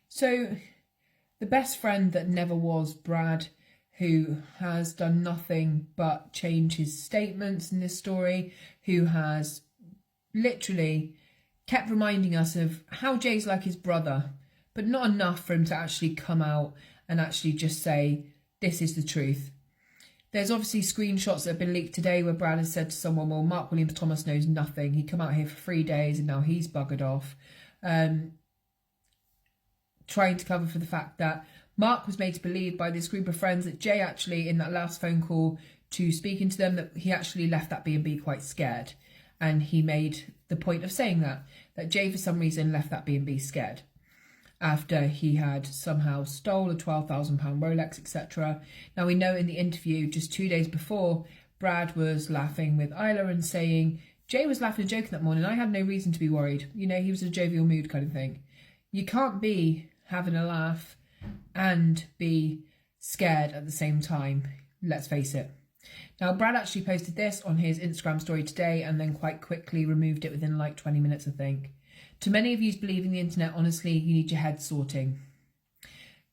So the best friend that never was, Brad, who has done nothing but change his statements in this story, who has literally kept reminding us of how Jay's like his brother, but not enough for him to actually come out and actually just say, this is the truth. There's obviously screenshots that have been leaked today where Brad has said to someone, well, Mark Williams Thomas knows nothing. He come out here for 3 days and now he's buggered off. Trying to cover for the fact that Mark was made to believe by this group of friends that Jay actually, in that last phone call to speaking to them, that he actually left that B&B quite scared. And he made the point of saying that Jay for some reason left that B&B scared after he had somehow stole a £12,000 Rolex, etc. Now we know in the interview just 2 days before, Brad was laughing with Isla and saying, Jay was laughing and joking that morning. I had no reason to be worried. You know, he was in a jovial mood kind of thing. You can't be having a laugh and be scared at the same time. Let's face it. Now, Brad actually posted this on his Instagram story today and then quite quickly removed it within like 20 minutes, I think. To many of you believing the internet, honestly, you need your head sorting.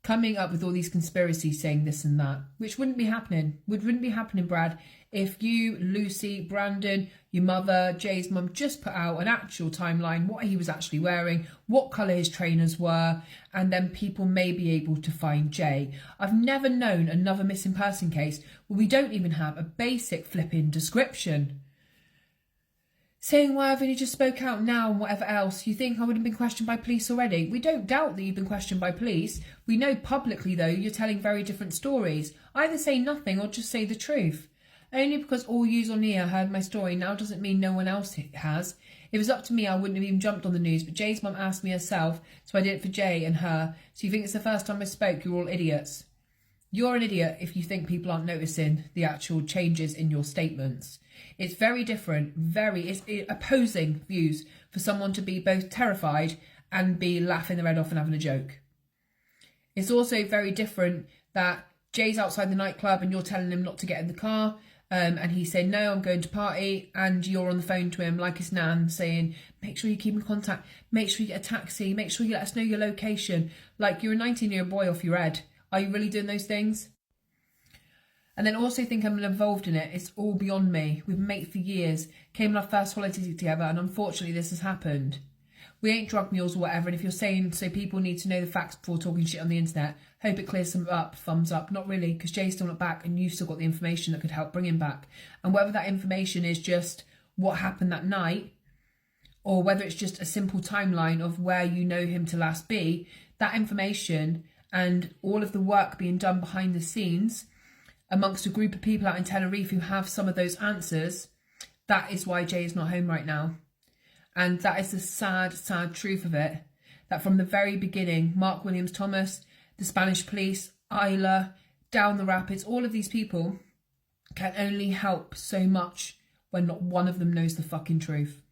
Coming up with all these conspiracies saying this and that, which wouldn't be happening. Wouldn't be happening, Brad, if you, Lucy, Brandon, your mother, Jay's mum just put out an actual timeline, what he was actually wearing, what colour his trainers were, and then people may be able to find Jay. I've never known another missing person case where we don't even have a basic flipping description. Saying, well, I've only just spoke out now and whatever else. You think I would have been questioned by police already? We don't doubt that you've been questioned by police. We know publicly, though, you're telling very different stories. Either say nothing or just say the truth. Only because all yous on here heard my story now doesn't mean no one else has. If it was up to me, I wouldn't have even jumped on the news, but Jay's mum asked me herself, so I did it for Jay and her. So you think it's the first time I spoke, you're all idiots. You're an idiot if you think people aren't noticing the actual changes in your statements. It's very different, it's opposing views for someone to be both terrified and be laughing their head off and having a joke. It's also very different that Jay's outside the nightclub and you're telling him not to get in the car, and he's saying, no, I'm going to party, and you're on the phone to him like his nan saying, make sure you keep in contact, make sure you get a taxi, make sure you let us know your location. Like you're a 19-year-old boy off your head. Are you really doing those things? And then also think I'm involved in it. It's all beyond me. We've been mates for years. Came on our first holiday together and unfortunately this has happened. We ain't drug mules or whatever, and if you're saying so people need to know the facts before talking shit on the internet, hope it clears them up, thumbs up. Not really, because Jay's still not back and you've still got the information that could help bring him back. And whether that information is just what happened that night, or whether it's just a simple timeline of where you know him to last be, that information and all of the work being done behind the scenes amongst a group of people out in Tenerife who have some of those answers, that is why Jay is not home right now. And that is the sad, sad truth of it, that from the very beginning, Mark Williams Thomas, the Spanish police, Isla, down the rapids, all of these people can only help so much when not one of them knows the fucking truth.